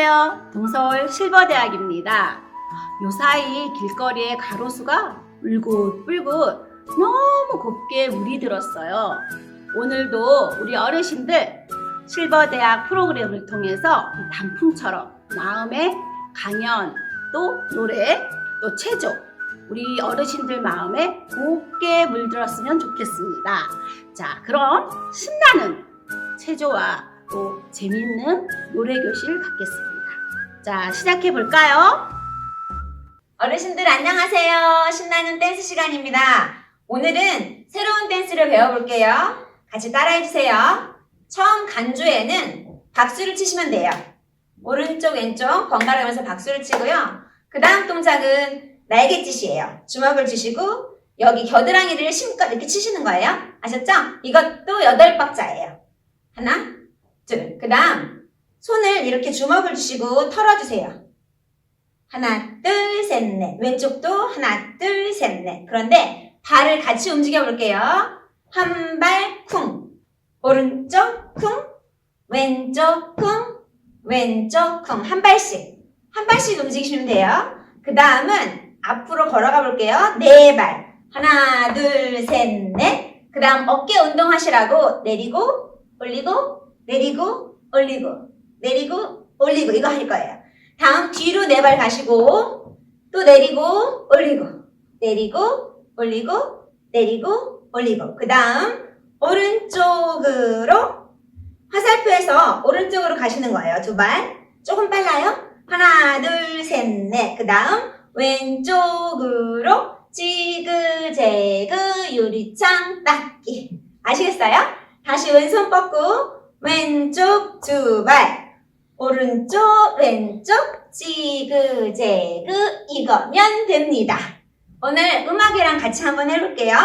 안녕하세요. 동서울 실버대학입니다. 요사이 길거리에 가로수가 울긋불긋 너무 곱게 물이 들었어요. 오늘도 우리 어르신들 실버대학 프로그램을 통해서 이 단풍처럼 마음의 강연, 또 노래, 또 체조, 우리 어르신들 마음에 곱게 물들었으면 좋겠습니다. 자, 그럼 신나는 체조와 또 재밌는 노래 교실 갖겠습니다. 자, 시작해 볼까요? 어르신들 안녕하세요. 신나는 댄스 시간입니다. 오늘은 새로운 댄스를 배워볼게요. 같이 따라해주세요. 처음 간주에는 박수를 치시면 돼요. 오른쪽 왼쪽 번갈아가면서 박수를 치고요. 그 다음 동작은 날갯짓이에요. 주먹을 주시고 여기 겨드랑이를 힘껏 이렇게 치시는 거예요. 아셨죠? 이것도 8박자예요. 하나, 둘. 그 다음 손을 이렇게 주먹을 주시고 털어주세요. 하나, 둘, 셋, 넷. 왼쪽도 하나, 둘, 셋, 넷. 그런데 발을 같이 움직여 볼게요. 한 발 쿵, 오른쪽 쿵, 왼쪽 쿵, 왼쪽 쿵. 한 발씩 움직이시면 돼요. 그 다음은 앞으로 걸어가 볼게요. 4발. 하나, 둘, 셋, 넷. 그 다음 어깨 운동하시라고 내리고, 올리고, 내리고, 올리고, 내리고, 올리고. 이거 할 거예요. 다음 뒤로 4발 가시고, 또 내리고, 올리고, 내리고, 올리고, 내리고, 올리고. 그 다음 오른쪽으로 화살표에서 오른쪽으로 가시는 거예요. 2발. 조금 빨라요. 하나, 둘, 셋, 넷. 그 다음 왼쪽으로 지그재그 유리창 닦기. 아시겠어요? 다시 왼손 뻗고 왼쪽 2발. 오른쪽 왼쪽 지그재그 이거면 됩니다. 오늘 음악이랑 같이 한번 해볼게요.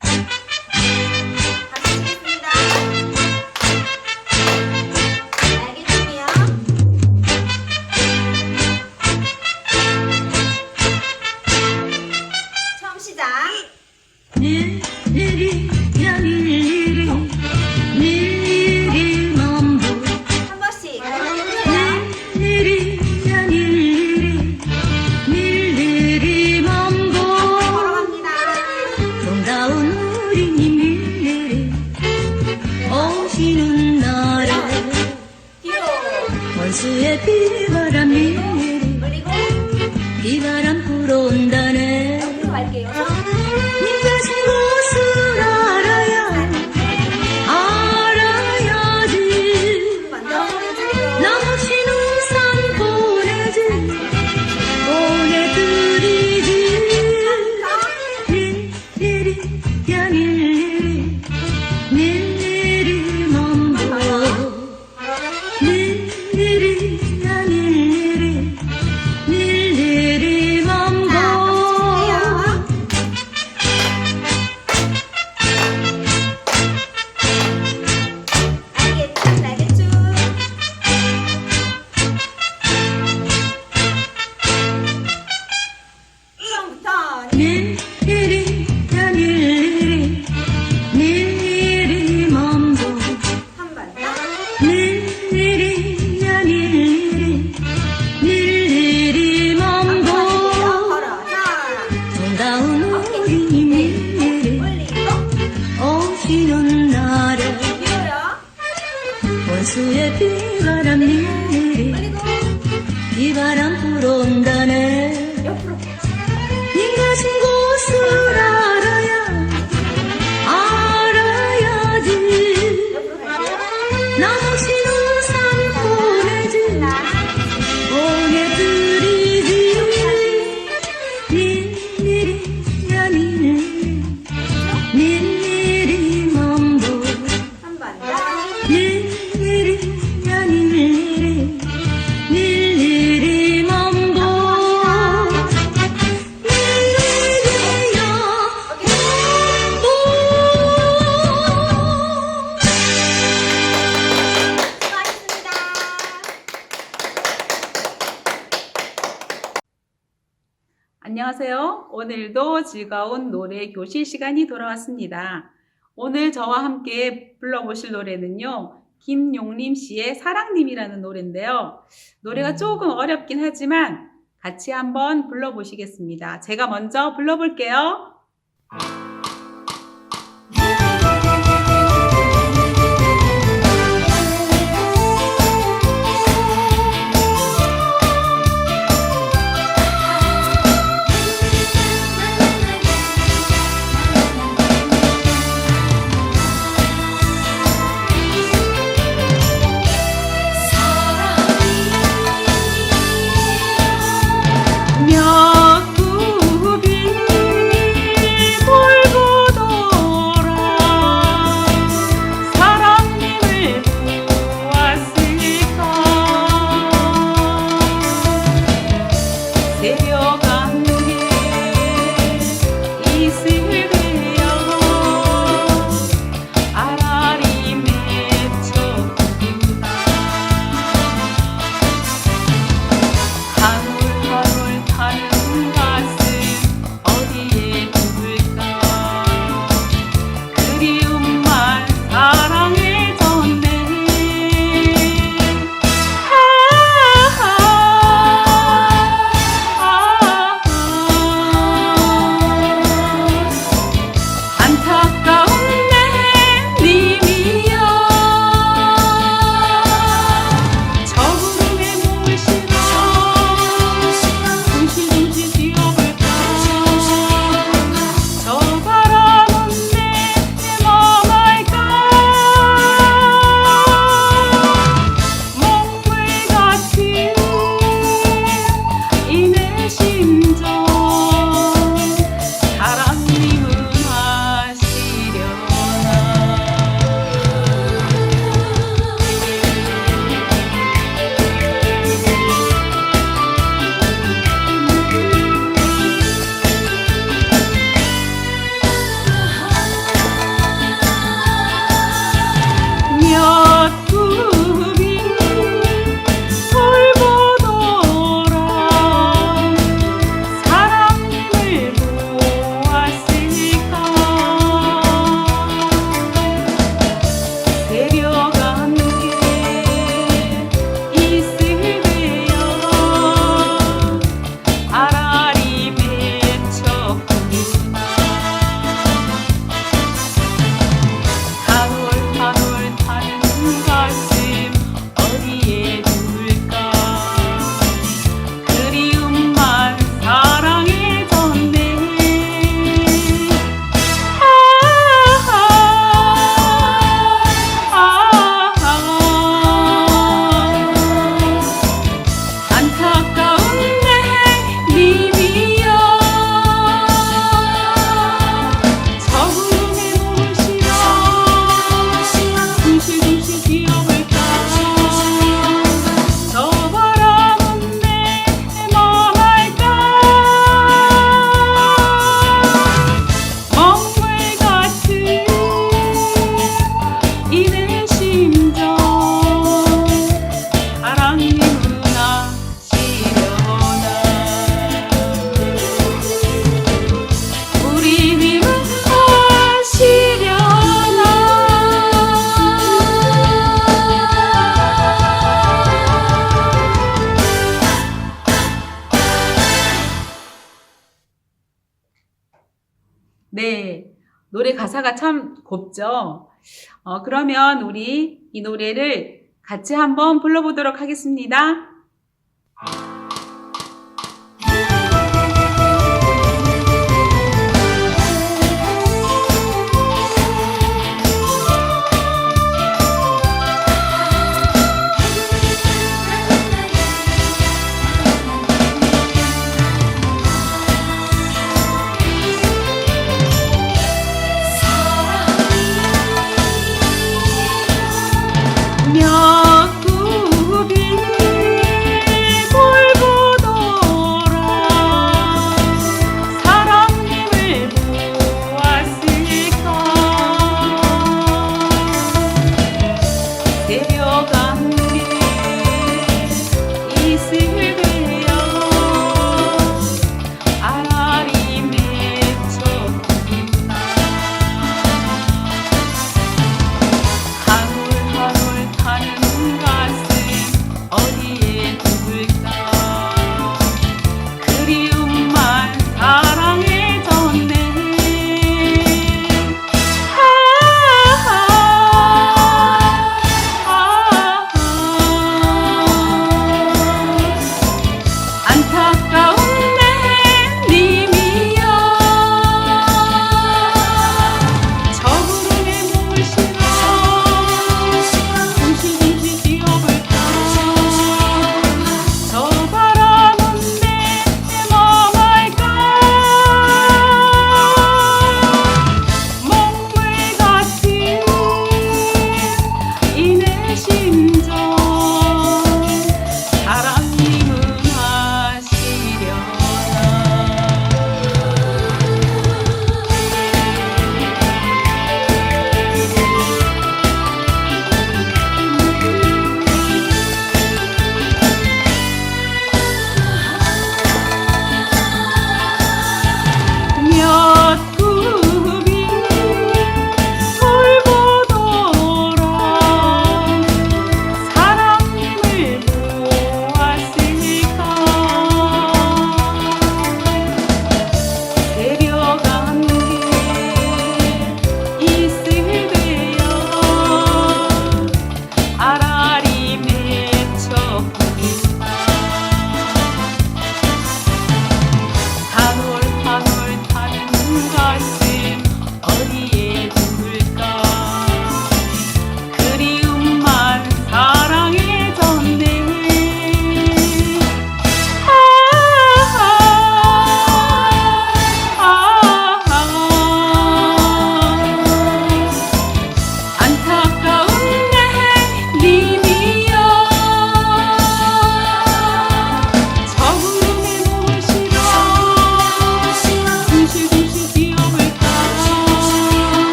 박수 치겠습니다. 알겠지요? 처음 시작. 일일이 야 일일이 일일이만 보 한 번씩. 일일이 야 일일이 일일이만 보 걸어갑니다. 정다운 우리님 일일이 오시는 날에 뒤로 원수의 비바람 일일이 올리고 비바람 불어온다네 옆으로 갈게요. 네가 진 곳을 알아야지 한 번 더. 넘치는 산 보내지 보내드리지 일일이 야 일일이 일일이만 보 일일이 야 일일이 일일이만 보 알겠죠? 알겠죠? 처음부터 일일이 야 일일이 일일이만 보 한 번 더. 일일이 야 일일이 일일이만 보 걸어서 정다운 우리님 일일이 올리고 오시는 날에 뒤로요. 원수의 비바람 일일이 올리고 비바람 불어온다네 옆으로 네가 진 곳을 알아야지 옆으로 갈게요. 넘치는 산 보내지 보내드리지 일일이 야 일일이 일일이만 보 한 번 더. 일일이 야 일일이 일일이만 보 일일이야 수고하셨습니다. 안녕하세요. 오늘도 즐거운 노래 교실 시간이 돌아왔습니다. 오늘 저와 함께 불러보실 노래는요, 김용림 씨의 사랑님이라는 노래인데요. 노래가 조금 어렵긴 하지만 같이 한번 불러보시겠습니다. 제가 먼저 불러볼게요. 몇 굽이 돌고 돌아 사랑님을 보았을까. 새벽 안개 이슬 베어 아라리 맺혔구나. 한올 타는 가슴 어디에 둘까. 그리움만 사랑해졌네. 안타까운 내 님이여 저 구름에 몸을 실어 둥실둥실 뛰어볼까. 저 바람은 내 맘 알까. 먹물 같은 이 내 심정 사랑님은 아시려나. 몇 굽이 돌고 돌아 사랑님을 보았을까. 새벽 안개 이슬 베어 아라리 맺혔구나. 한올 타는 가슴 어디에 둘까. 그리움만 사랑해졌네. 안타까운 내 님이여 저 구름에 몸을 실어 둥실둥실 뛰어볼까. 저 바람은 내 맘 알까. 먹물 같은 이 내 심정 사랑님은 아시려나. 우리 님은 네, 노래 가사가 참 곱죠? 그러면 우리 이 노래를 같이 한번 불러보도록 하겠습니다. 몇 굽이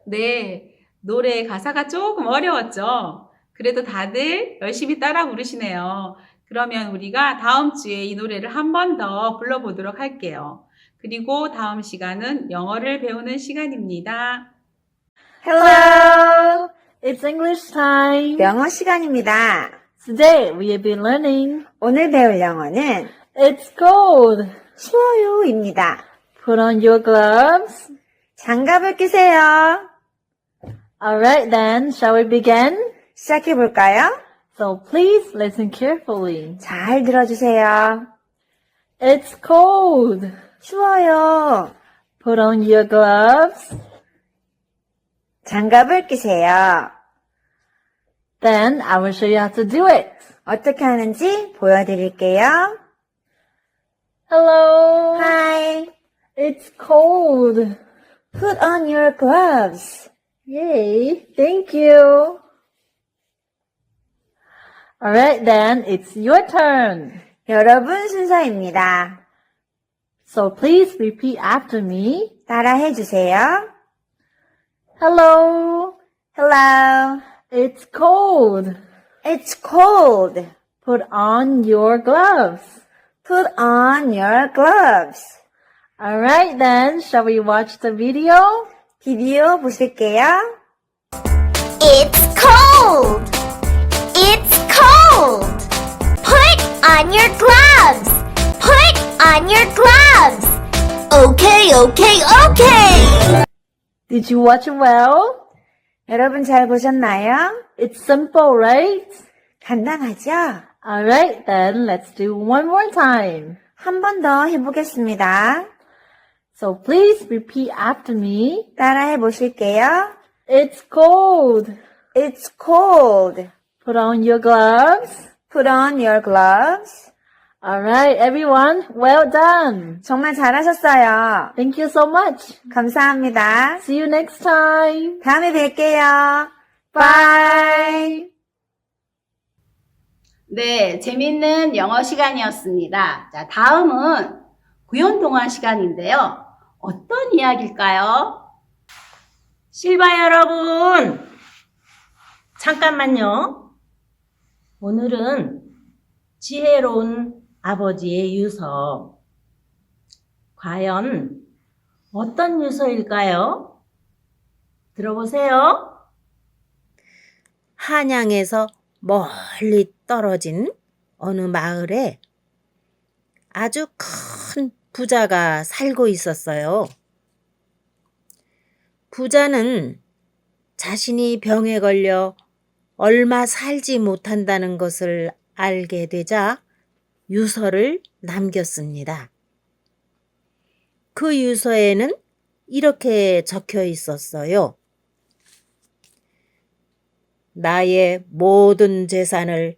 네, 노래 가사가 조금 어려웠죠? 그래도 다들 열심히 따라 부르시네요. 그러면 우리가 다음 주에 이 노래를 한 번 더 불러보도록 할게요. 그리고 다음 시간은 영어를 배우는 시간입니다. Hello! It's English time. 영어 시간입니다. Today we have been learning. 오늘 배울 영어는 It's cold. 쉬워요입니다. Put on your gloves. 장갑을 끼세요. Alright then, shall we begin? 시작해 볼까요? So please listen carefully. 잘 들어주세요. It's cold. 추워요. Put on your gloves. 장갑을 끼세요. Then I will show you how to do it. 어떻게 하는지 보여드릴게요. Hello. Hi. It's cold. Put on your gloves. Yay. Thank you. Alright then, it's your turn. 여러분 순서입니다. So please repeat after me. 따라해 주세요. Hello. Hello. It's cold. It's cold. Put on your gloves. Put on your gloves. Alright then, shall we watch the video? 비디오 보실게요. It's cold. It's cold. Put on your gloves. Put on your gloves. Okay, okay, okay. Did you watch it well? 여러분 잘 보셨나요? It's simple, right? 간단하죠? Alright then, let's do one more time. 한 번 더 해보겠습니다. So please repeat after me. 따라해 보실게요. It's cold. It's cold. Put on your gloves. Put on your gloves. Alright, everyone, well done. 정말 잘하셨어요. Thank you so much. 감사합니다. See you next time. 다음에 뵐게요. Bye. 네, 재밌는 영어 시간이었습니다. 자, 다음은 구연동화 시간인데요. 어떤 이야기일까요? 실바 여러분, 잠깐만요. 오늘은 지혜로운 아버지의 유서. 과연 어떤 유서일까요? 들어보세요. 한양에서 멀리 떨어진 어느 마을에 아주 큰 부자가 살고 있었어요. 부자는 자신이 병에 걸려 얼마 살지 못한다는 것을 알게 되자 유서를 남겼습니다. 그 유서에는 이렇게 적혀 있었어요. 나의 모든 재산을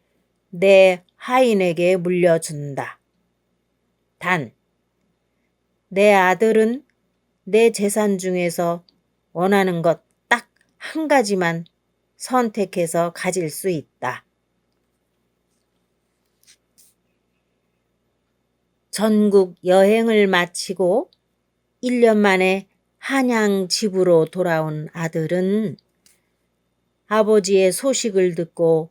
내 하인에게 물려준다. 단, 내 아들은 내 재산 중에서 원하는 것 딱 한 가지만 선택해서 가질 수 있다. 전국 여행을 마치고 1년 만에 한양 집으로 돌아온 아들은 아버지의 소식을 듣고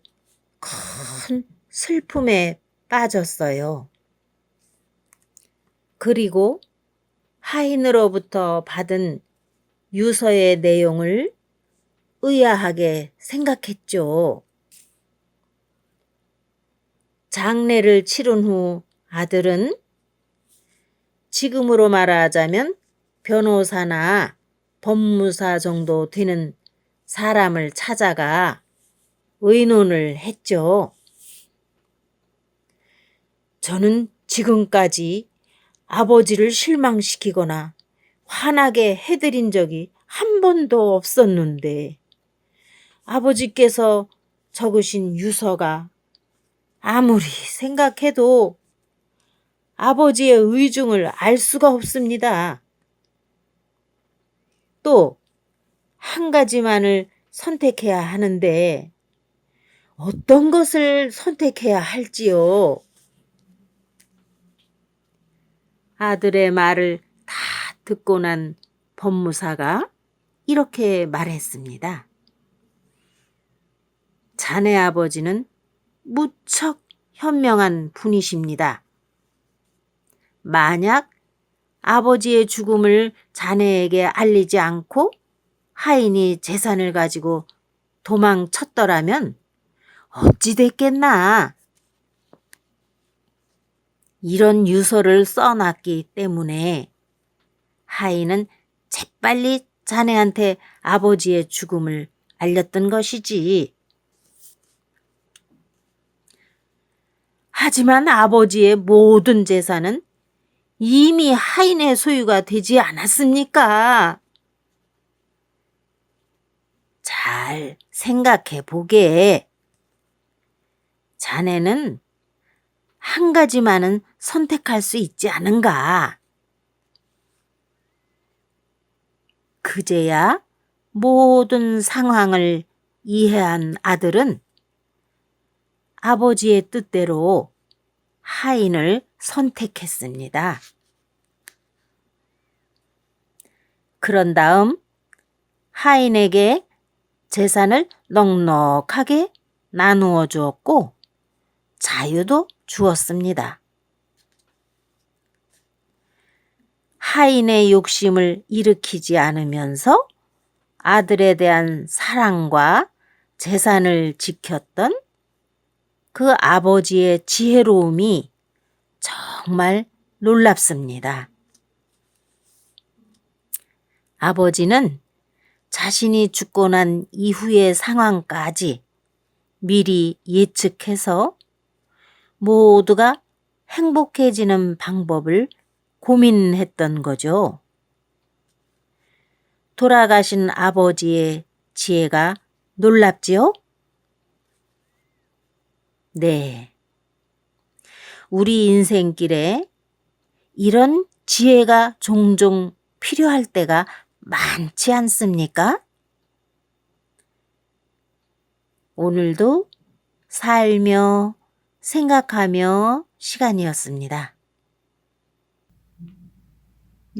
큰 슬픔에 빠졌어요. 그리고 하인으로부터 받은 유서의 내용을 의아하게 생각했죠. 장례를 치른 후 아들은 지금으로 말하자면 변호사나 법무사 정도 되는 사람을 찾아가 의논을 했죠. 저는 지금까지 아버지를 실망시키거나 화나게 해드린 적이 한 번도 없었는데 아버지께서 적으신 유서가 아무리 생각해도 아버지의 의중을 알 수가 없습니다. 또 한 가지만을 선택해야 하는데 어떤 것을 선택해야 할지요? 아들의 말을 다 듣고 난 법무사가 이렇게 말했습니다. 자네 아버지는 무척 현명한 분이십니다. 만약 아버지의 죽음을 자네에게 알리지 않고 하인이 재산을 가지고 도망쳤더라면 어찌 됐겠나? 이런 유서를 써놨기 때문에 하인은 재빨리 자네한테 아버지의 죽음을 알렸던 것이지. 하지만 아버지의 모든 재산은 이미 하인의 소유가 되지 않았습니까? 잘 생각해 보게. 자네는 한 가지만은 선택할 수 있지 않은가? 그제야 모든 상황을 이해한 아들은 아버지의 뜻대로 하인을 선택했습니다. 그런 다음 하인에게 재산을 넉넉하게 나누어 주었고 자유도 주었습니다. 하인의 욕심을 일으키지 않으면서 아들에 대한 사랑과 재산을 지켰던 그 아버지의 지혜로움이 정말 놀랍습니다. 아버지는 자신이 죽고 난 이후의 상황까지 미리 예측해서 모두가 행복해지는 방법을 고민했던 거죠. 돌아가신 아버지의 지혜가 놀랍지요? 네. 우리 인생길에 이런 지혜가 종종 필요할 때가 많지 않습니까? 오늘도 살며 생각하며 시간이었습니다.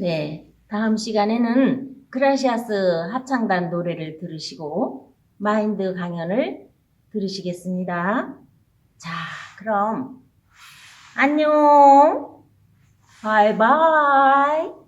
네, 다음 시간에는 그라시아스 합창단 노래를 들으시고 마인드 강연을 들으시겠습니다. 자, 그럼 안녕. 바이바이.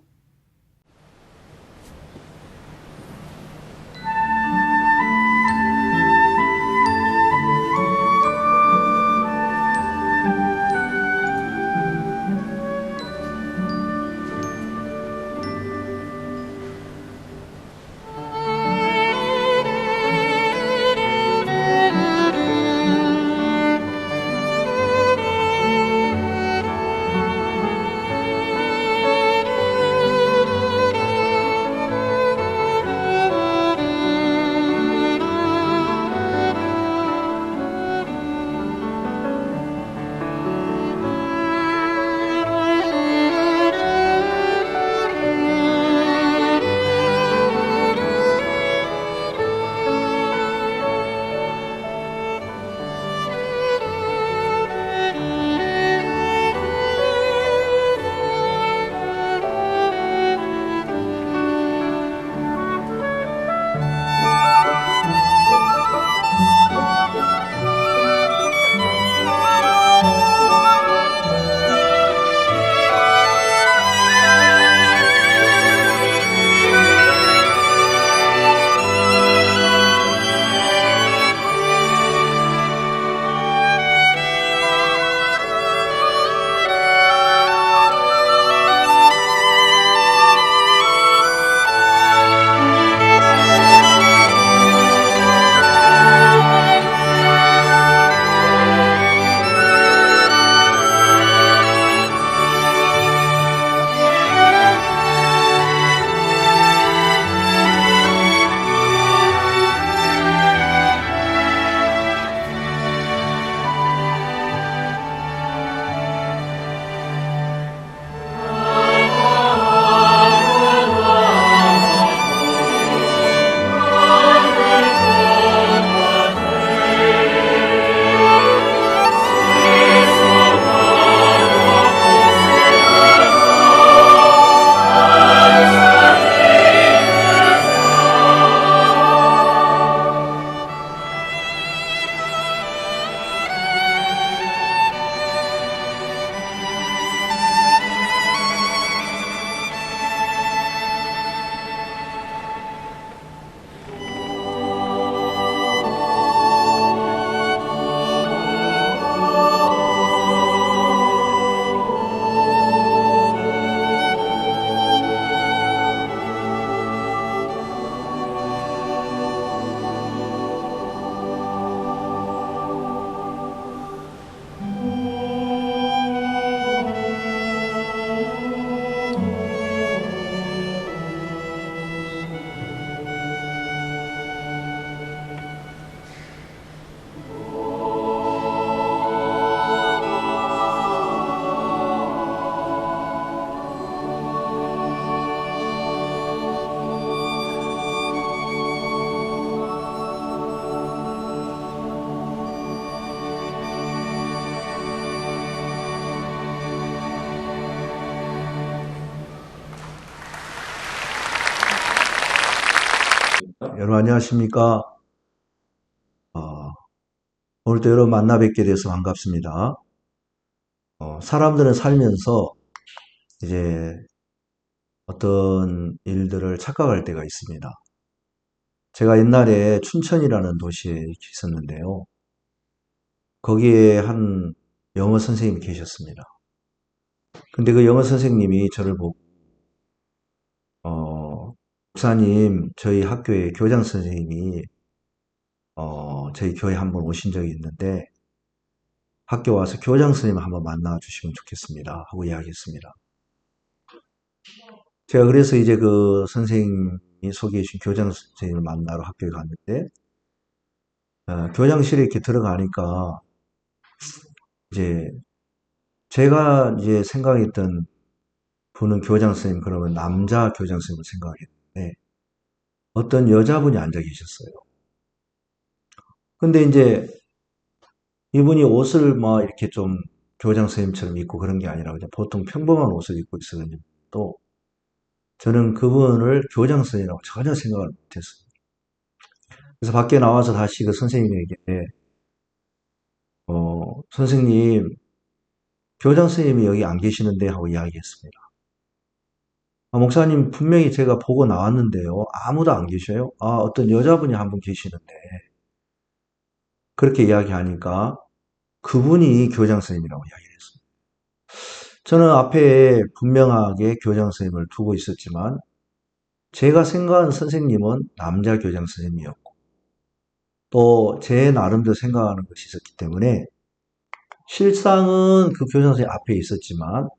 여러분 안녕하십니까? 오늘도 여러분 만나 뵙게 돼서 반갑습니다. 사람들은 살면서 이제 어떤 일들을 착각할 때가 있습니다. 제가 옛날에 춘천이라는 도시에 있었는데요. 거기에 한 영어 선생님이 계셨습니다. 근데 그 영어 선생님이 저를 보고, 목사님, 저희 학교에 교장 선생님이, 저희 교회 한번 오신 적이 있는데, 학교 와서 교장 선생님 한번 만나 주시면 좋겠습니다. 하고 이야기했습니다. 제가 그래서 이제 그 선생님이 소개해 주신 교장 선생님을 만나러 학교에 갔는데, 교장실에 이렇게 들어가니까, 이제, 제가 이제 생각했던 분은 교장 선생님, 그러면 남자 교장 선생님을 생각했는데, 어떤 여자분이 앉아 계셨어요. 근데 이제, 이분이 옷을 막 이렇게 좀 교장 선생님처럼 입고 그런 게 아니라 그냥 보통 평범한 옷을 입고 있었는데, 또, 저는 그분을 교장 선생님이라고 전혀 생각을 못했어요. 그래서 밖에 나와서 다시 그 선생님에게, 선생님, 교장 선생님이 여기 안 계시는데 하고 이야기했습니다. 목사님, 분명히 제가 보고 나왔는데요. 아무도 안 계셔요? 어떤 여자분이 한 분 계시는데. 그렇게 이야기하니까 그분이 교장 선생님이라고 이야기를 했습니다. 저는 앞에 분명하게 교장 선생님을 두고 있었지만, 제가 생각하는 선생님은 남자 교장 선생님이었고, 또 제 나름대로 생각하는 것이 있었기 때문에, 실상은 그 교장 선생님 앞에 있었지만,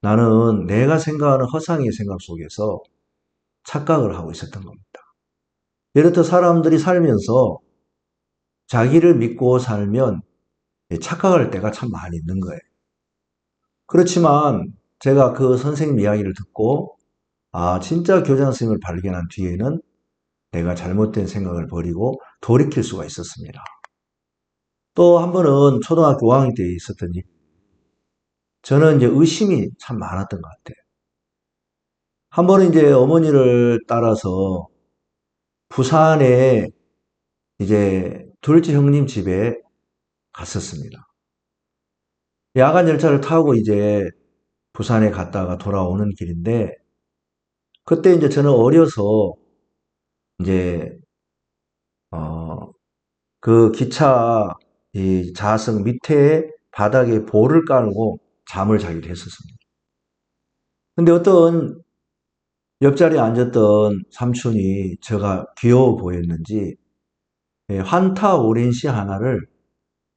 나는 내가 생각하는 허상의 생각 속에서 착각을 하고 있었던 겁니다. 예를 들어 사람들이 살면서 자기를 믿고 살면 착각할 때가 참 많이 있는 거예요. 그렇지만 제가 그 선생님 이야기를 듣고 진짜 교장 선생님을 발견한 뒤에는 내가 잘못된 생각을 버리고 돌이킬 수가 있었습니다. 또 한 번은 초등학교 5학년 때 있었던 일. 저는 이제 의심이 참 많았던 것 같아요. 한 번은 이제 어머니를 따라서 부산에 이제 둘째 형님 집에 갔었습니다. 야간 열차를 타고 이제 부산에 갔다가 돌아오는 길인데, 그때 이제 저는 어려서 이제, 그 기차 이 좌석 밑에 바닥에 볼을 깔고 잠을 자기도 했었습니다. 근데 어떤 옆자리에 앉았던 삼촌이 제가 귀여워 보였는지 환타 오렌지 하나를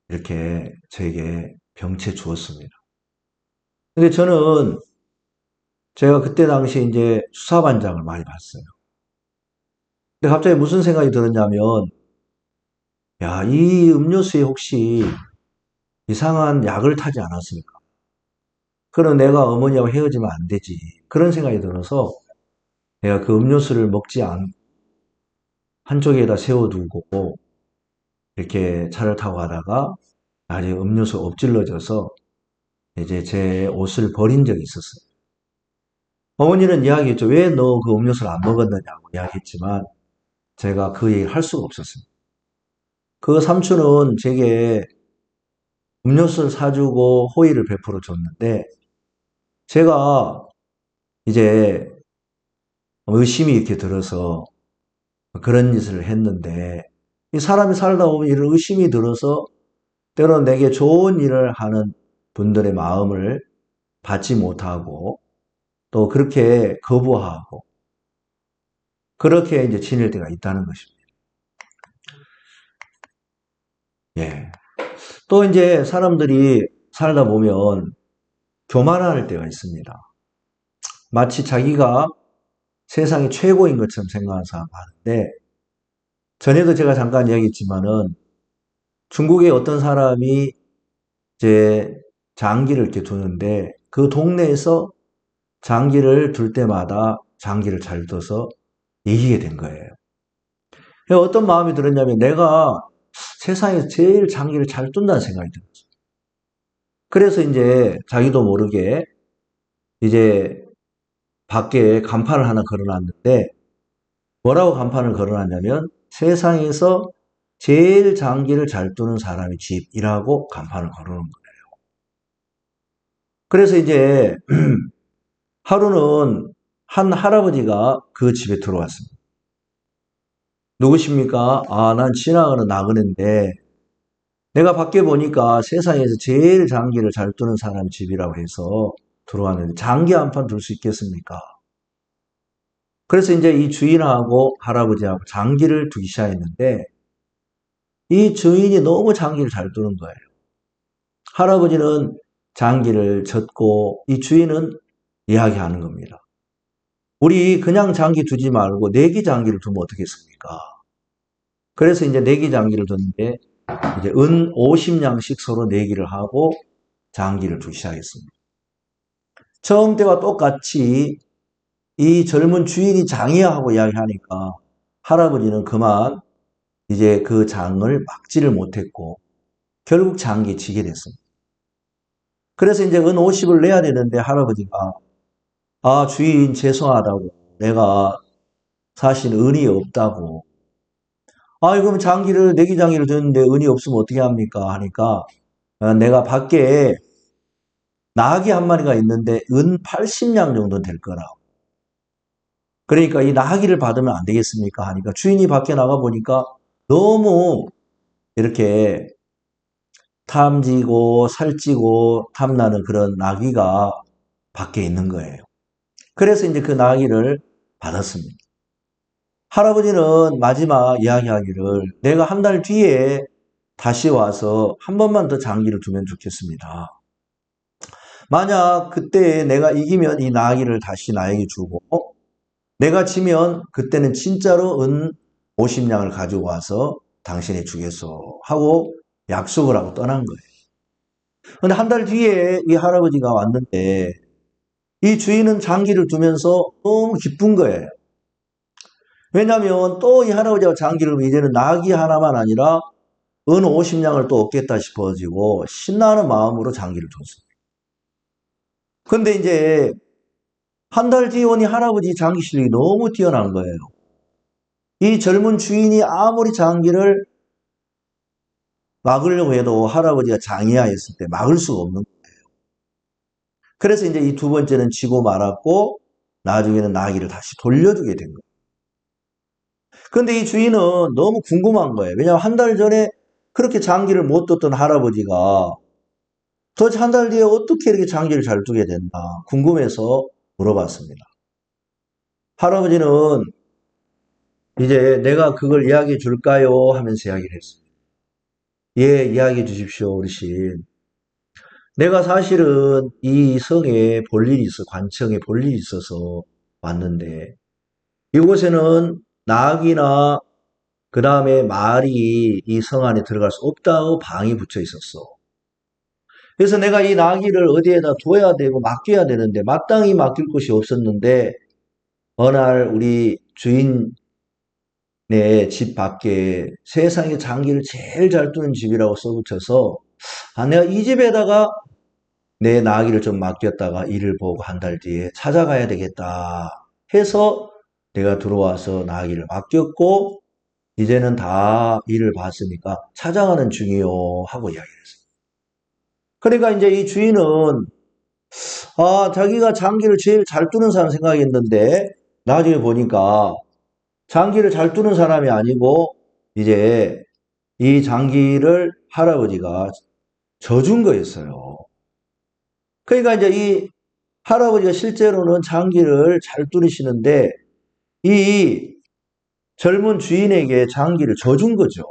이렇게 저에게 병채 주었습니다. 근데 저는 제가 그때 당시에 이제 수사반장을 많이 봤어요. 근데 갑자기 무슨 생각이 들었냐면, 이 음료수에 혹시 이상한 약을 타지 않았을까? 그럼 내가 어머니하고 헤어지면 안 되지. 그런 생각이 들어서 내가 그 음료수를 먹지 않고 한쪽에다 세워두고 이렇게 차를 타고 가다가 나중에 음료수 엎질러져서 이제 제 옷을 버린 적이 있었어요. 어머니는 이야기했죠. 왜 너 그 음료수를 안 먹었느냐고 이야기했지만 제가 그 얘기를 할 수가 없었습니다. 그 삼촌은 제게 음료수를 사주고 호의를 베풀어 줬는데 제가 이제 의심이 이렇게 들어서 그런 짓을 했는데, 이 사람이 살다 보면 이런 의심이 들어서 때로는 내게 좋은 일을 하는 분들의 마음을 받지 못하고 또 그렇게 거부하고 그렇게 이제 지낼 때가 있다는 것입니다. 예. 또 이제 사람들이 살다 보면 교만할 때가 있습니다. 마치 자기가 세상의 최고인 것처럼 생각하는 사람 많은데, 전에도 제가 잠깐 이야기했지만은 중국의 어떤 사람이 이제 장기를 이렇게 두는데 그 동네에서 장기를 둘 때마다 장기를 잘 둬서 이기게 된 거예요. 어떤 마음이 들었냐면 내가 세상에서 제일 장기를 잘 둔다는 생각이 들었어요. 그래서 이제 자기도 모르게 이제 밖에 간판을 하나 걸어놨는데 뭐라고 간판을 걸어놨냐면 세상에서 제일 장기를 잘 두는 사람의 집이라고 간판을 걸어놓은 거예요. 그래서 이제 하루는 한 할아버지가 그 집에 들어왔습니다. 누구십니까? 아, 난 지나가는 나그네인데 내가 밖에 보니까 세상에서 제일 장기를 잘 두는 사람 집이라고 해서 들어왔는데 장기 한 판 둘 수 있겠습니까? 그래서 이제 이 주인하고 할아버지하고 장기를 두기 시작했는데 이 주인이 너무 장기를 잘 두는 거예요. 할아버지는 장기를 젓고 이 주인은 이야기하는 겁니다. 우리 그냥 장기 두지 말고 내기 장기를 두면 어떻겠습니까? 그래서 이제 내기 장기를 뒀는데 이제 은 50냥씩 서로 내기를 하고 장기를 두기 시작했습니다. 처음 때와 똑같이 이 젊은 주인이 장이야 하고 이야기하니까 할아버지는 그만 이제 그 장을 막지를 못했고 결국 장기 지게 됐습니다. 그래서 이제 은 50을 내야 되는데 할아버지가 아, 주인 죄송하다고 내가 사실 은이 없다고 아, 그럼 장기를 내기 장기를 뒀는데 은이 없으면 어떻게 합니까? 하니까 내가 밖에 나귀 한 마리가 있는데 은 80냥 정도 될 거라고. 그러니까 이 나귀를 받으면 안 되겠습니까? 하니까 주인이 밖에 나가 보니까 너무 이렇게 탐지고 살찌고 탐나는 그런 나귀가 밖에 있는 거예요. 그래서 이제 그 나귀를 받았습니다. 할아버지는 마지막 이야기하기를 내가 한 달 뒤에 다시 와서 한 번만 더 장기를 두면 좋겠습니다. 만약 그때 내가 이기면 이 나귀를 다시 나에게 주고 내가 지면 그때는 진짜로 은 50냥을 가지고 와서 당신이 주겠소 하고 약속을 하고 떠난 거예요. 근데 한 달 뒤에 이 할아버지가 왔는데 이 주인은 장기를 두면서 너무 기쁜 거예요. 왜냐하면 또 이 할아버지가 장기를 두면 이제는 나귀 하나만 아니라 은 50냥을 또 얻겠다 싶어지고 신나는 마음으로 장기를 뒀습니다. 근데 이제 한 달 뒤에 온 이 할아버지 장기 실력이 너무 뛰어난 거예요. 이 젊은 주인이 아무리 장기를 막으려고 해도 할아버지가 장이야 했을 때 막을 수가 없는 거예요. 그래서 이제 이 두 번째는 지고 말았고 나중에는 나귀를 다시 돌려주게 된 거예요. 근데 이 주인은 너무 궁금한 거예요. 왜냐하면 한 달 전에 그렇게 장기를 못 뒀던 할아버지가 도대체 한 달 뒤에 어떻게 이렇게 장기를 잘 두게 됐나 궁금해서 물어봤습니다. 할아버지는 이제 내가 그걸 이야기해 줄까요? 하면서 이야기를 했습니다. 예, 이야기해 주십시오, 어르신. 내가 사실은 이 성에 볼 일이 있어, 관청에 볼 일이 있어서 왔는데 이곳에는 나귀나 그 다음에 말이 이 성 안에 들어갈 수 없다고 방이 붙여 있었어. 그래서 내가 이 나귀를 어디에다 둬야 되고 맡겨야 되는데 마땅히 맡길 곳이 없었는데 어느 날 우리 주인네 집 밖에 세상에 장기를 제일 잘 두는 집이라고 써붙여서 아, 내가 이 집에다가 내 나귀를 좀 맡겼다가 일을 보고 한 달 뒤에 찾아가야 되겠다 해서 내가 들어와서 나귀를 맡겼고 이제는 다 일을 봤으니까 찾아가는 중이요 하고 이야기를 했어요. 그러니까 이제 이 주인은 아, 자기가 장기를 제일 잘 두는 사람 생각했는데 나중에 보니까 장기를 잘 두는 사람이 아니고 이제 이 장기를 할아버지가 져준 거였어요. 그러니까 이제 이 할아버지가 실제로는 장기를 잘 두시는데 이 젊은 주인에게 장기를 져준 거죠.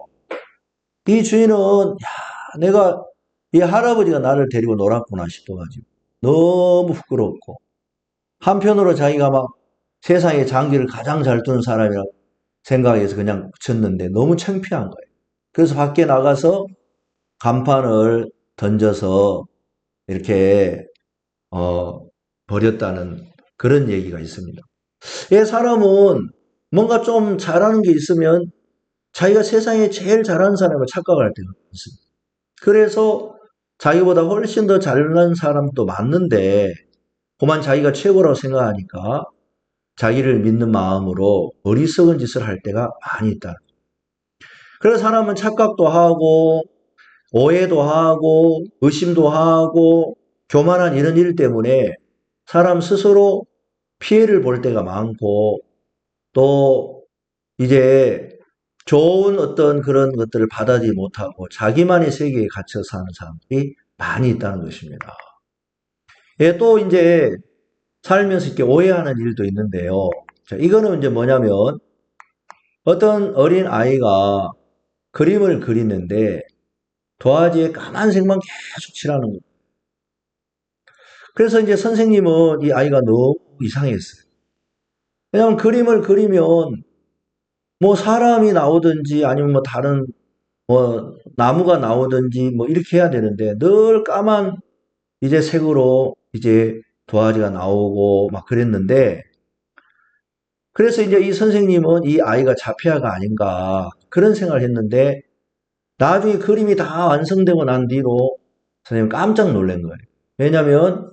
이 주인은 야, 내가 이 할아버지가 나를 데리고 놀았구나 싶어가지고 너무 부끄럽고 한편으로 자기가 막 세상에 장기를 가장 잘 두는 사람이라고 생각해서 그냥 쳤는데 너무 창피한 거예요. 그래서 밖에 나가서 간판을 던져서 이렇게 버렸다는 그런 얘기가 있습니다. 이 사람은 뭔가 좀 잘하는 게 있으면 자기가 세상에 제일 잘하는 사람을 착각할 때가 있습니다. 그래서 자기보다 훨씬 더 잘난 사람도 많는데 그만 자기가 최고라고 생각하니까 자기를 믿는 마음으로 어리석은 짓을 할 때가 많이 있다. 그래서 사람은 착각도 하고 오해도 하고 의심도 하고 교만한 이런 일 때문에 사람 스스로 피해를 볼 때가 많고 또 이제 좋은 어떤 그런 것들을 받아들이지 못하고 자기만의 세계에 갇혀 사는 사람들이 많이 있다는 것입니다. 예, 또 이제 살면서 이렇게 오해하는 일도 있는데요. 자, 이거는 이제 뭐냐면 어떤 어린 아이가 그림을 그리는데 도화지에 까만색만 계속 칠하는 거예요. 그래서 이제 선생님은 이 아이가 너무 이상했어요. 왜냐하면 그림을 그리면 뭐 사람이 나오든지 아니면 뭐 다른 뭐 나무가 나오든지 뭐 이렇게 해야 되는데 늘 까만 이제 색으로 이제 도화지가 나오고 막 그랬는데 그래서 이제 이 선생님은 이 아이가 자폐아가 아닌가 그런 생각을 했는데 나중에 그림이 다 완성되고 난 뒤로 선생님 깜짝 놀란 거예요. 왜냐하면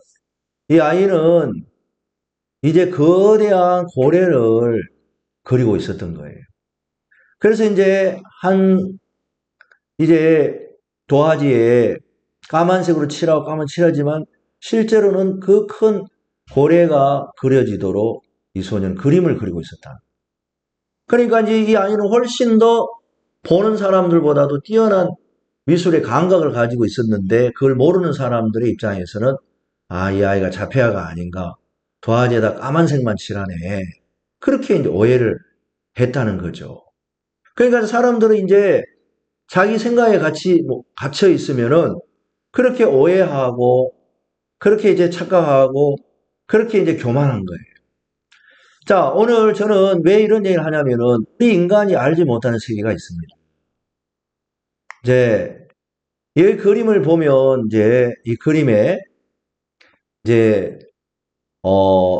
이 아이는 이제 거대한 고래를 그리고 있었던 거예요. 그래서 이제 도화지에 까만색으로 칠하고 까만 칠하지만 실제로는 그 큰 고래가 그려지도록 이 소년은 그림을 그리고 있었다. 그러니까 이제 이 아이는 훨씬 더 보는 사람들보다도 뛰어난 미술의 감각을 가지고 있었는데 그걸 모르는 사람들의 입장에서는 아, 이 아이가 자폐아가 아닌가. 도화지에다 까만색만 칠하네. 그렇게 이제 오해를 했다는 거죠. 그러니까 사람들은 이제 자기 생각에 같이 갇혀 있으면은 그렇게 오해하고 그렇게 이제 착각하고 그렇게 이제 교만한 거예요. 자, 오늘 저는 왜 이런 얘기를 하냐면은 우리 인간이 알지 못하는 세계가 있습니다. 이제 이 그림을 보면 이제 이 그림에 이제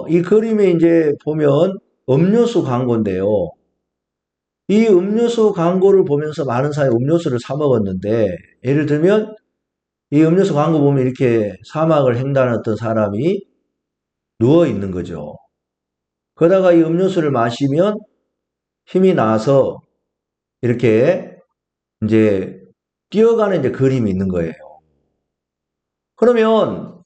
이 그림에 이제 보면 음료수 광고인데요. 이 음료수 광고를 보면서 많은 사람이 음료수를 사 먹었는데 예를 들면 이 음료수 광고 보면 이렇게 사막을 횡단한 어떤 사람이 누워 있는 거죠. 그러다가 이 음료수를 마시면 힘이 나서 이렇게 이제 뛰어가는 이제 그림이 있는 거예요. 그러면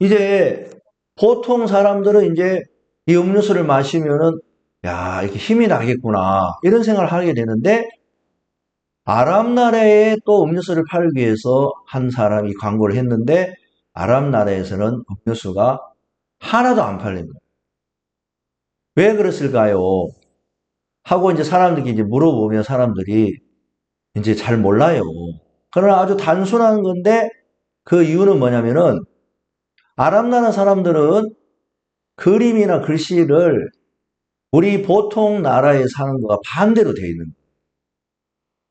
이제 보통 사람들은 이제 이 음료수를 마시면은 야, 이렇게 힘이 나겠구나. 이런 생각을 하게 되는데 아랍 나라에 또 음료수를 팔기 위해서 한 사람이 광고를 했는데 아랍 나라에서는 음료수가 하나도 안 팔린 거예요. 왜 그랬을까요? 하고 이제 사람들이 이제 물어보면 사람들이 이제 잘 몰라요. 그러나 아주 단순한 건데 그 이유는 뭐냐면은 아랍 나라 사람들은 그림이나 글씨를 우리 보통 나라에 사는 거와 반대로 돼 있는 거예요.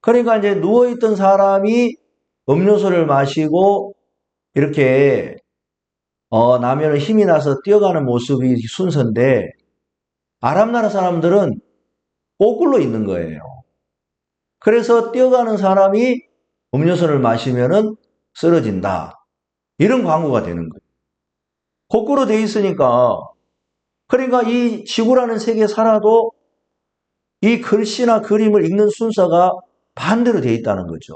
그러니까 이제 누워있던 사람이 음료수를 마시고 이렇게 나면 힘이 나서 뛰어가는 모습이 순서인데 아랍 나라 사람들은 거꾸로 있는 거예요. 그래서 뛰어가는 사람이 음료수를 마시면은 쓰러진다. 이런 광고가 되는 거예요. 거꾸로 돼 있으니까 그러니까 이 지구라는 세계에 살아도 이 글씨나 그림을 읽는 순서가 반대로 돼 있다는 거죠.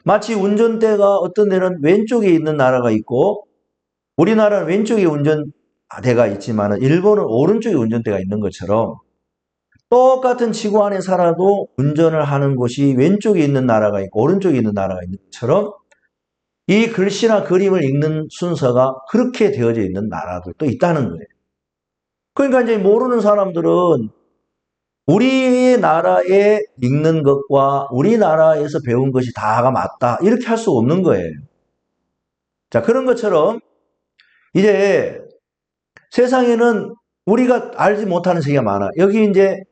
마치 운전대가 어떤 데는 왼쪽에 있는 나라가 있고 우리나라는 왼쪽에 운전대가 있지만 일본은 오른쪽에 운전대가 있는 것처럼 똑같은 지구 안에 살아도 운전을 하는 곳이 왼쪽에 있는 나라가 있고 오른쪽에 있는 나라가 있는 것처럼 이 글씨나 그림을 읽는 순서가 그렇게 되어져 있는 나라들도 있다는 거예요. 그러니까 이제 모르는 사람들은 우리나라에 읽는 것과 우리나라에서 배운 것이 다가 맞다 이렇게 할 수 없는 거예요. 자, 그런 것처럼 이제 세상에는 우리가 알지 못하는 세계가 많아. 여기 이제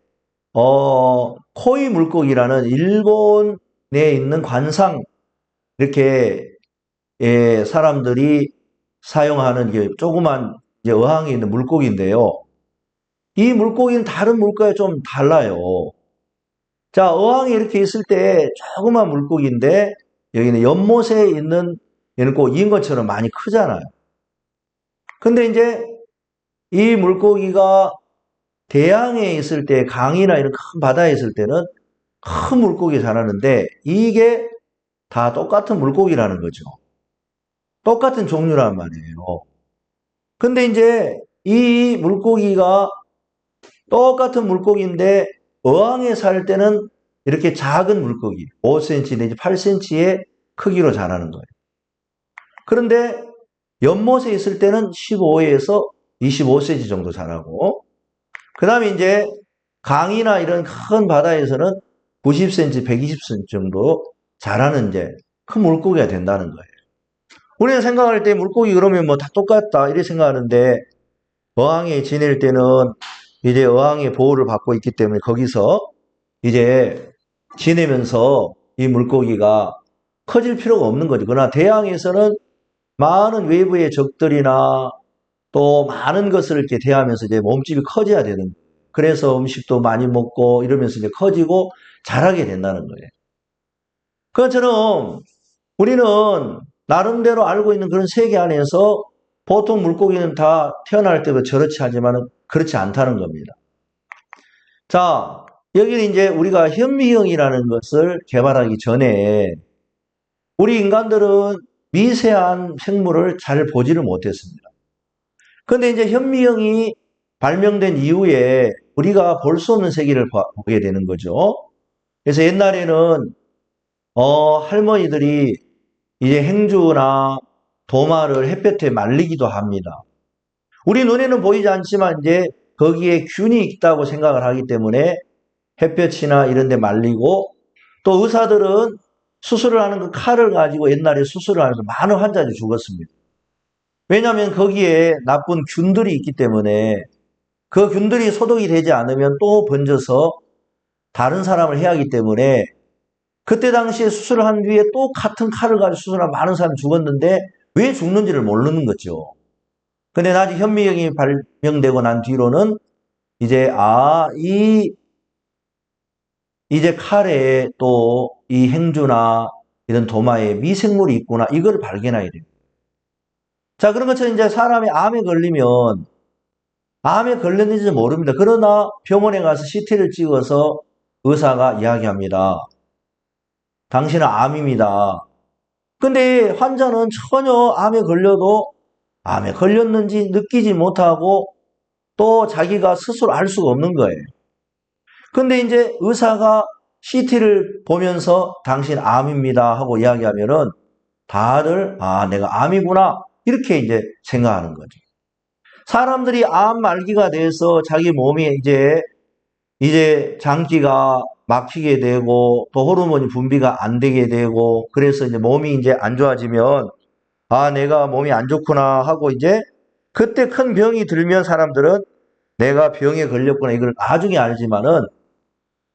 코이 물고기라는 일본에 있는 관상 이렇게 사람들이 사용하는 게 조그만 이제 어항에 있는 물고기인데요. 이 물고기는 다른 물고기와 좀 달라요. 자, 어항에 이렇게 있을 때 조그만 물고기인데 여기는 연못에 있는 얘는 꼭 인 것처럼 많이 크잖아요. 근데 이제 이 물고기가 대양에 있을 때, 강이나 이런 큰 바다에 있을 때는 큰 물고기 자라는데 이게 다 똑같은 물고기라는 거죠. 똑같은 종류란 말이에요. 근데 이제 이 물고기가 똑같은 물고기인데 어항에 살 때는 이렇게 작은 물고기, 5cm 내지 8cm의 크기로 자라는 거예요. 그런데 연못에 있을 때는 15에서 25cm 정도 자라고, 그 다음에 이제 강이나 이런 큰 바다에서는 90cm, 120cm 정도 자라는 이제 큰 물고기가 된다는 거예요. 우리는 생각할 때 물고기 그러면 뭐 다 똑같다 이렇게 생각하는데 어항에 지낼 때는 이제 어항의 보호를 받고 있기 때문에 거기서 이제 지내면서 이 물고기가 커질 필요가 없는 거죠. 그러나 대양에서는 많은 외부의 적들이나 또 많은 것을 이렇게 대하면서 이제 몸집이 커져야 되는 거예요. 그래서 음식도 많이 먹고 이러면서 이제 커지고 자라게 된다는 거예요. 그것처럼 우리는 나름대로 알고 있는 그런 세계 안에서 보통 물고기는 다 태어날 때도 저렇지 하지만 그렇지 않다는 겁니다. 자, 여기는 이제 우리가 현미경이라는 것을 개발하기 전에 우리 인간들은 미세한 생물을 잘 보지를 못했습니다. 그런데 이제 현미경이 발명된 이후에 우리가 볼 수 없는 세계를 보게 되는 거죠. 그래서 옛날에는 할머니들이 이제 행주나 도마를 햇볕에 말리기도 합니다. 우리 눈에는 보이지 않지만 이제 거기에 균이 있다고 생각을 하기 때문에 햇볕이나 이런 데 말리고, 또 의사들은 수술을 하는 그 칼을 가지고 옛날에 수술을 하면서 많은 환자들이 죽었습니다. 왜냐하면 거기에 나쁜 균들이 있기 때문에 그 균들이 소독이 되지 않으면 또 번져서 다른 사람을 해야 하기 때문에 그때 당시에 수술을 한 뒤에 또 같은 칼을 가지고 수술한 많은 사람이 죽었는데 왜 죽는지를 모르는 거죠. 근데 나중에 현미경이 발명되고 난 뒤로는 이제 이제 칼에 또 이 행주나 이런 도마에 미생물이 있구나, 이걸 발견하게 됩니다. 자, 그런 것처럼 이제 사람이 암에 걸렸는지 모릅니다. 그러나 병원에 가서 CT를 찍어서 의사가 이야기합니다. 당신은 암입니다. 근데 환자는 전혀 암에 걸려도 암에 걸렸는지 느끼지 못하고 또 자기가 스스로 알 수가 없는 거예요. 근데 이제 의사가 CT를 보면서 당신 암입니다 하고 이야기하면은 다들 내가 암이구나 이렇게 이제 생각하는 거죠. 사람들이 암 말기가 돼서 자기 몸이 이제 장기가 막히게 되고 또 호르몬이 분비가 안 되게 되고 그래서 이제 몸이 이제 안 좋아지면 내가 몸이 안 좋구나 하고 이제 그때 큰 병이 들면 사람들은 내가 병에 걸렸구나 이걸 나중에 알지만은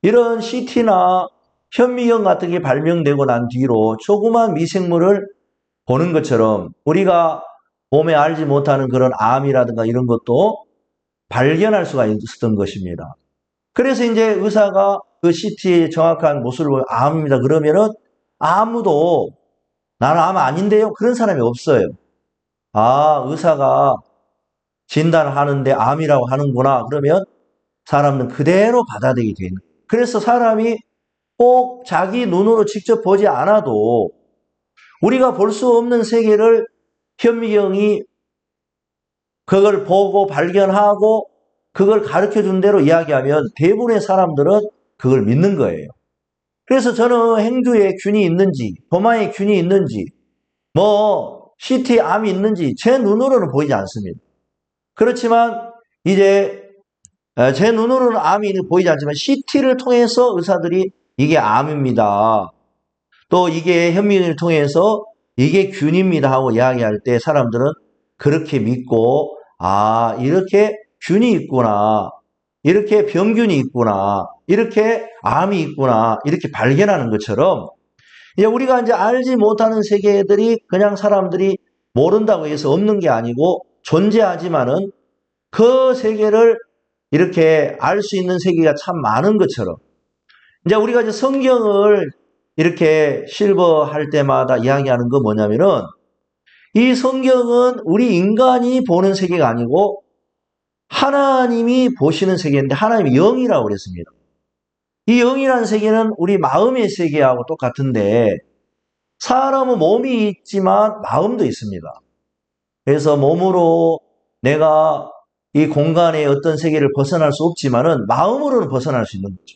이런 CT나 현미경 같은 게 발명되고 난 뒤로 조그만 미생물을 보는 것처럼 우리가 몸에 알지 못하는 그런 암이라든가 이런 것도 발견할 수가 있었던 것입니다. 그래서 이제 의사가 그 CT의 정확한 모습을 보면 암입니다. 그러면은 아무도 나는 암 아닌데요? 그런 사람이 없어요. 의사가 진단을 하는데 암이라고 하는구나. 그러면 사람은 그대로 받아들이게 되는 거예요. 그래서 사람이 꼭 자기 눈으로 직접 보지 않아도 우리가 볼 수 없는 세계를 현미경이 그걸 보고 발견하고 그걸 가르쳐준 대로 이야기하면 대부분의 사람들은 그걸 믿는 거예요. 그래서 저는 행주에 균이 있는지, 도마에 균이 있는지, CT에 암이 있는지 제 눈으로는 보이지 않습니다. 그렇지만 이제 제 눈으로는 암이 보이지 않지만 CT를 통해서 의사들이 이게 암입니다. 또 이게 현미경을 통해서 이게 균입니다 하고 이야기할 때 사람들은 그렇게 믿고 이렇게 균이 있구나, 이렇게 병균이 있구나, 이렇게 암이 있구나 이렇게 발견하는 것처럼 이제 우리가 이제 알지 못하는 세계들이 그냥 사람들이 모른다고 해서 없는 게 아니고 존재하지만은 그 세계를 이렇게 알 수 있는 세계가 참 많은 것처럼 이제 우리가 이제 성경을 이렇게 실버할 때마다 이야기하는 건 뭐냐면은 이 성경은 우리 인간이 보는 세계가 아니고 하나님이 보시는 세계인데 하나님이 영이라고 그랬습니다. 이 영이라는 세계는 우리 마음의 세계하고 똑같은데 사람은 몸이 있지만 마음도 있습니다. 그래서 몸으로 내가 이 공간의 어떤 세계를 벗어날 수 없지만은 마음으로는 벗어날 수 있는 거죠.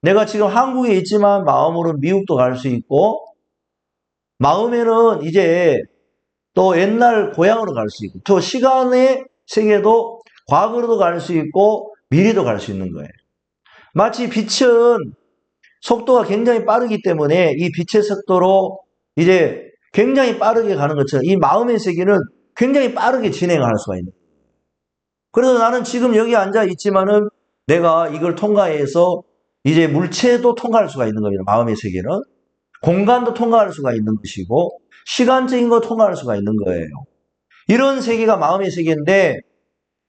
내가 지금 한국에 있지만 마음으로는 미국도 갈 수 있고 마음에는 이제 또 옛날 고향으로 갈 수 있고 또 시간의 세계도 과거로도 갈 수 있고 미래도 갈 수 있는 거예요. 마치 빛은 속도가 굉장히 빠르기 때문에 이 빛의 속도로 이제 굉장히 빠르게 가는 것처럼 이 마음의 세계는 굉장히 빠르게 진행할 수가 있는 거예요. 그래서 나는 지금 여기 앉아 있지만은 내가 이걸 통과해서 이제 물체도 통과할 수가 있는 겁니다. 마음의 세계는. 공간도 통과할 수가 있는 것이고 시간적인 거 통과할 수가 있는 거예요. 이런 세계가 마음의 세계인데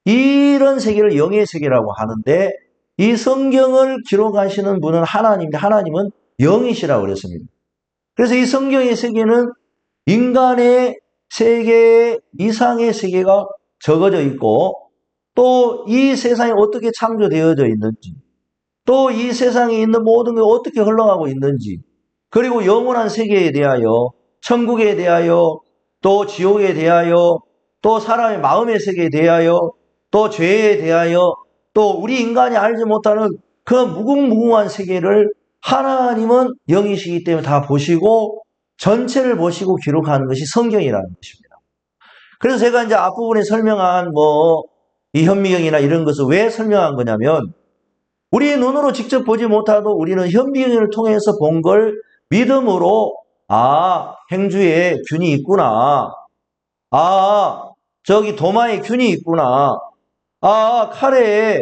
이런 세계를 영의 세계라고 하는데 이 성경을 기록하시는 분은 하나님인데 하나님은 영이시라고 그랬습니다. 그래서 이 성경의 세계는 인간의 세계 이상의 세계가 적어져 있고 또 이 세상이 어떻게 창조되어져 있는지 또 이 세상에 있는 모든 게 어떻게 흘러가고 있는지 그리고 영원한 세계에 대하여 천국에 대하여 또 지옥에 대하여 또 사람의 마음의 세계에 대하여 또 죄에 대하여 또 우리 인간이 알지 못하는 그 무궁무궁한 세계를 하나님은 영이시기 때문에 다 보시고 전체를 보시고 기록하는 것이 성경이라는 것입니다. 그래서 제가 이제 앞부분에 설명한 이 현미경이나 이런 것을 왜 설명한 거냐면 우리의 눈으로 직접 보지 못하도 우리는 현미경을 통해서 본 걸 믿음으로 행주에 균이 있구나. 저기 도마에 균이 있구나. 칼에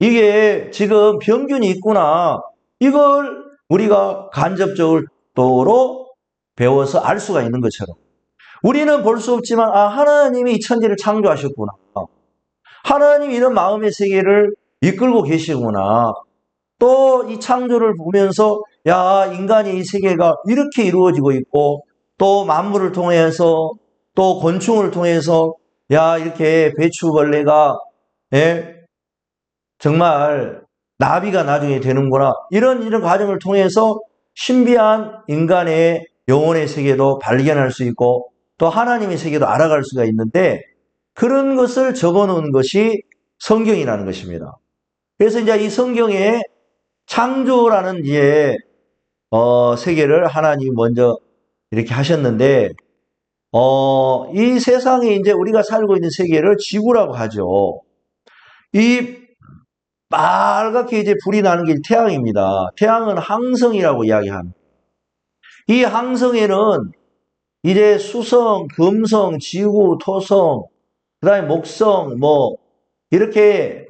이게 지금 병균이 있구나. 이걸 우리가 간접적으로 배워서 알 수가 있는 것처럼 우리는 볼 수 없지만 하나님이 이 천지를 창조하셨구나. 하나님이 이런 마음의 세계를 이끌고 계시구나. 또 이 창조를 보면서 인간이 이 세계가 이렇게 이루어지고 있고 또 만물을 통해서 또 곤충을 통해서 이렇게 배추벌레가 정말 나비가 나중에 되는구나. 이런 과정을 통해서 신비한 인간의 영혼의 세계도 발견할 수 있고 또 하나님의 세계도 알아갈 수가 있는데 그런 것을 적어놓은 것이 성경이라는 것입니다. 그래서 이제 이 성경에 창조라는 세계를 하나님이 먼저 이렇게 하셨는데 이 세상에 이제 우리가 살고 있는 세계를 지구라고 하죠. 이 빨갛게 이제 불이 나는 게 태양입니다. 태양은 항성이라고 이야기합니다. 이 항성에는 이제 수성, 금성, 지구, 토성, 그 다음에 목성, 이렇게,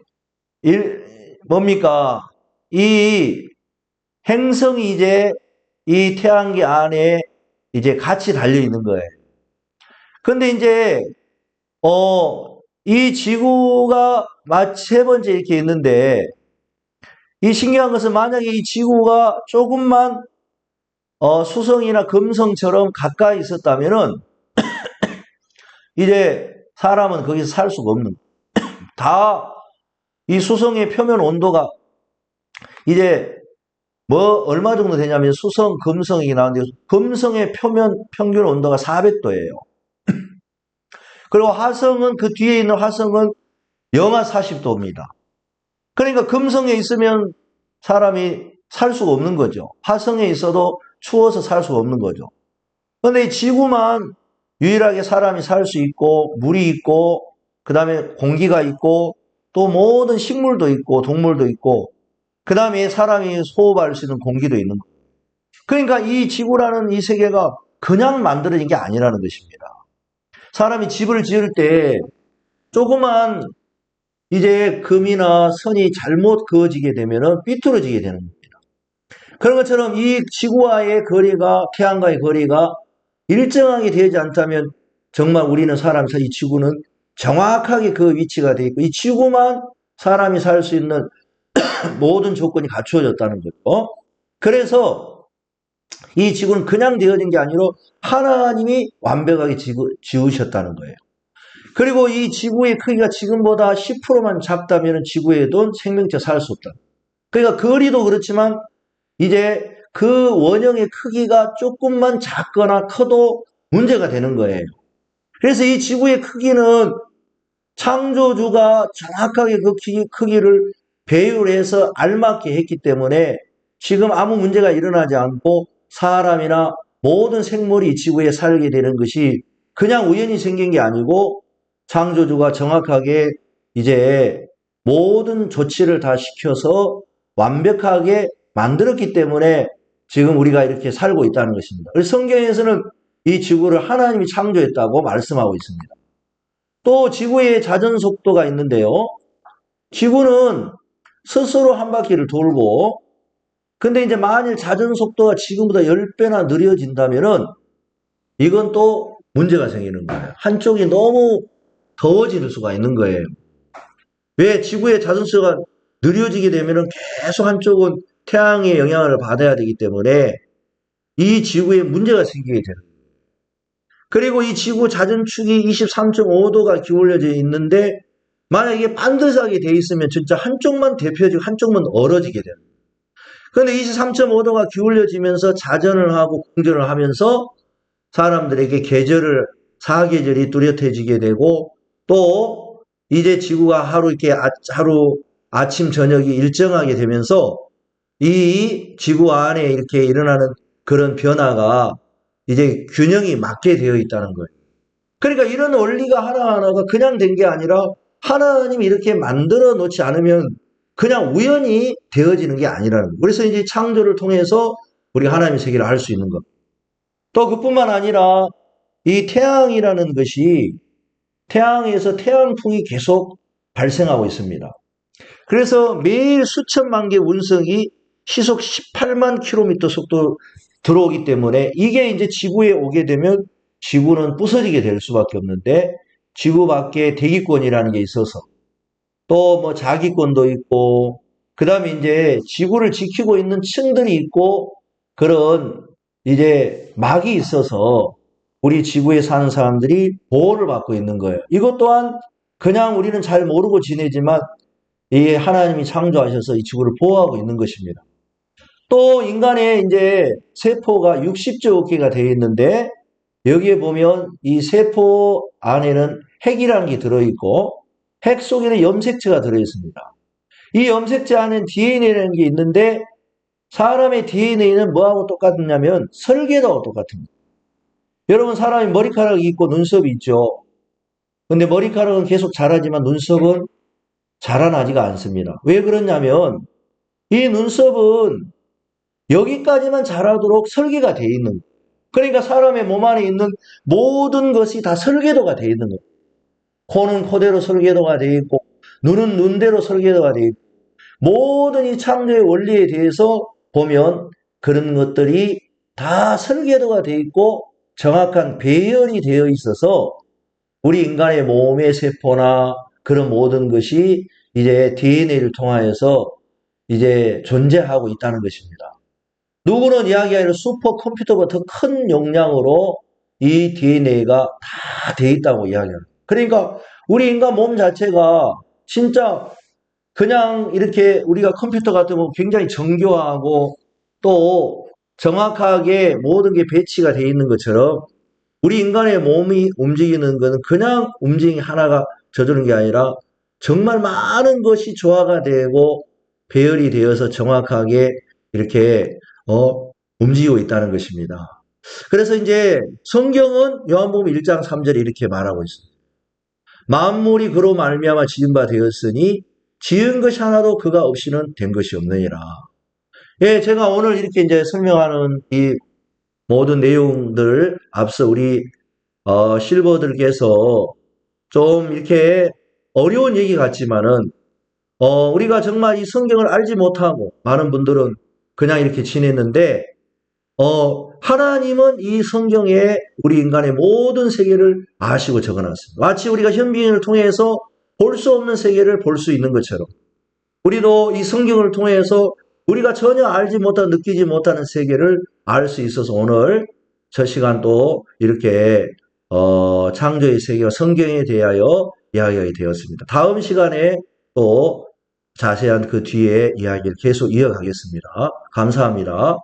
이 행성이 이제 이 태양계 안에 이제 같이 달려 있는 거예요. 근데 이제, 이 지구가 마치 세 번째 이렇게 있는데, 이 신기한 것은 만약에 이 지구가 조금만 수성이나 금성처럼 가까이 있었다면은 이제 사람은 거기서 살 수가 없는 다 이 수성의 표면 온도가 이제 얼마 정도 되냐면 수성, 금성이 나오는데 금성의 표면 평균 온도가 400도예요. 그리고 화성은 그 뒤에 있는 화성은 영하 40도입니다. 그러니까 금성에 있으면 사람이 살 수가 없는 거죠. 화성에 있어도 추워서 살 수가 없는 거죠. 그런데 이 지구만 유일하게 사람이 살 수 있고 물이 있고 그 다음에 공기가 있고 또 모든 식물도 있고 동물도 있고 그 다음에 사람이 호흡할 수 있는 공기도 있는 거예요. 그러니까 이 지구라는 이 세계가 그냥 만들어진 게 아니라는 것입니다. 사람이 집을 지을 때 조그만 이제 금이나 선이 잘못 그어지게 되면은 삐뚤어지게 되는 겁니다. 그런 것처럼 이 지구와의 거리가 태양과의 거리가 일정하게 되지 않다면 정말 우리는 이 지구는 정확하게 그 위치가 되어 있고 이 지구만 사람이 살 수 있는 모든 조건이 갖추어졌다는 거죠. 그래서 이 지구는 그냥 되어진 게 아니라 하나님이 완벽하게 지으셨다는 거예요. 그리고 이 지구의 크기가 지금보다 10%만 작다면 지구에도 생명체 살 수 없다. 그러니까 거리도 그렇지만 이제 그 원형의 크기가 조금만 작거나 커도 문제가 되는 거예요. 그래서 이 지구의 크기는 창조주가 정확하게 그 크기를 배율해서 알맞게 했기 때문에 지금 아무 문제가 일어나지 않고 사람이나 모든 생물이 지구에 살게 되는 것이 그냥 우연히 생긴 게 아니고 창조주가 정확하게 이제 모든 조치를 다 시켜서 완벽하게 만들었기 때문에 지금 우리가 이렇게 살고 있다는 것입니다. 그래서 성경에서는 이 지구를 하나님이 창조했다고 말씀하고 있습니다. 또 지구의 자전 속도가 있는데요. 지구는 스스로 한 바퀴를 돌고 근데 이제 만일 자전 속도가 지금보다 10배나 느려진다면은 이건 또 문제가 생기는 거예요. 한쪽이 너무 더워질 수가 있는 거예요. 왜 지구의 자전수가 느려지게 되면은 계속 한쪽은 태양의 영향을 받아야 되기 때문에 이 지구에 문제가 생기게 되는 거예요. 그리고 이 지구 자전축이 23.5도가 기울여져 있는데 만약에 이게 반듯하게 돼 있으면 진짜 한쪽만 대표지고 한쪽만 얼어지게 되는 거예요. 그런데 23.5도가 기울여지면서 자전을 하고 공전을 하면서 사람들에게 사계절이 뚜렷해지게 되고 또 이제 지구가 하루 아침 저녁이 일정하게 되면서 이 지구 안에 이렇게 일어나는 그런 변화가 이제 균형이 맞게 되어 있다는 거예요. 그러니까 이런 원리가 하나하나가 그냥 된 게 아니라 하나님이 이렇게 만들어 놓지 않으면 그냥 우연히 되어지는 게 아니라는 거예요. 그래서 이제 창조를 통해서 우리가 하나님의 세계를 알 수 있는 것. 또 그뿐만 아니라 이 태양이라는 것이 태양에서 태양풍이 계속 발생하고 있습니다. 그래서 매일 수천만 개 운석이 시속 18만 킬로미터 속도로 들어오기 때문에 이게 이제 지구에 오게 되면 지구는 부서지게 될 수밖에 없는데 지구 밖에 대기권이라는 게 있어서 또 뭐 자기권도 있고 그 다음에 이제 지구를 지키고 있는 층들이 있고 그런 이제 막이 있어서 우리 지구에 사는 사람들이 보호를 받고 있는 거예요. 이것 또한 그냥 우리는 잘 모르고 지내지만 이 하나님이 창조하셔서 이 지구를 보호하고 있는 것입니다. 또 인간의 이제 세포가 60조 개가 되어 있는데 여기에 보면 이 세포 안에는 핵이라는 게 들어있고 핵 속에는 염색체가 들어있습니다. 이 염색체 안에는 DNA라는 게 있는데 사람의 DNA는 뭐하고 똑같냐면 설계도하고 똑같습니다. 여러분 사람이 머리카락이 있고 눈썹이 있죠. 근데 머리카락은 계속 자라지만 눈썹은 자라나지가 않습니다. 왜 그러냐면 이 눈썹은 여기까지만 자라도록 설계가 되어 있는 거예요. 그러니까 사람의 몸 안에 있는 모든 것이 다 설계도가 되어 있는 거예요. 코는 코대로 설계도가 되어 있고 눈은 눈대로 설계도가 되어 있고 모든 이 창조의 원리에 대해서 보면 그런 것들이 다 설계도가 되어 있고 정확한 배열이 되어 있어서 우리 인간의 몸의 세포나 그런 모든 것이 이제 DNA를 통하여서 이제 존재하고 있다는 것입니다. 누구는 이야기하기를 슈퍼컴퓨터보다 더 큰 용량으로 이 DNA가 다 되어 있다고 이야기합니다. 그러니까 우리 인간 몸 자체가 진짜 그냥 이렇게 우리가 컴퓨터 같으면 굉장히 정교하고 또 정확하게 모든 게 배치가 되어 있는 것처럼 우리 인간의 몸이 움직이는 것은 그냥 움직임이 하나가 저주는 게 아니라 정말 많은 것이 조화가 되고 배열이 되어서 정확하게 이렇게 움직이고 있다는 것입니다. 그래서 이제 성경은 요한복음 1장 3절에 이렇게 말하고 있습니다. 만물이 그로 말미암아 지은 바 되었으니 지은 것이 하나도 그가 없이는 된 것이 없느니라. 예, 제가 오늘 이렇게 이제 설명하는 이 모든 내용들 앞서 우리 실버들께서 좀 이렇게 어려운 얘기 같지만은 우리가 정말 이 성경을 알지 못하고 많은 분들은 그냥 이렇게 지냈는데 하나님은 이 성경에 우리 인간의 모든 세계를 아시고 적어놨습니다. 마치 우리가 현미경을 통해서 볼 수 없는 세계를 볼 수 있는 것처럼 우리도 이 성경을 통해서 우리가 전혀 알지 못하고 느끼지 못하는 세계를 알 수 있어서 오늘 저 시간도 이렇게 창조의 세계와 성경에 대하여 이야기하게 되었습니다. 다음 시간에 또 자세한 그 뒤에 이야기를 계속 이어가겠습니다. 감사합니다.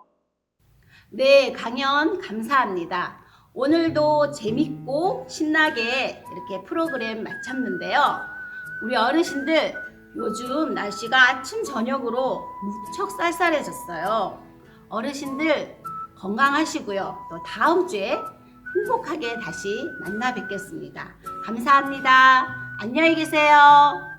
네, 강연 감사합니다. 오늘도 재밌고 신나게 이렇게 프로그램 마쳤는데요. 우리 어르신들 요즘 날씨가 아침 저녁으로 무척 쌀쌀해졌어요. 어르신들 건강하시고요. 또 다음 주에 행복하게 다시 만나 뵙겠습니다. 감사합니다. 안녕히 계세요.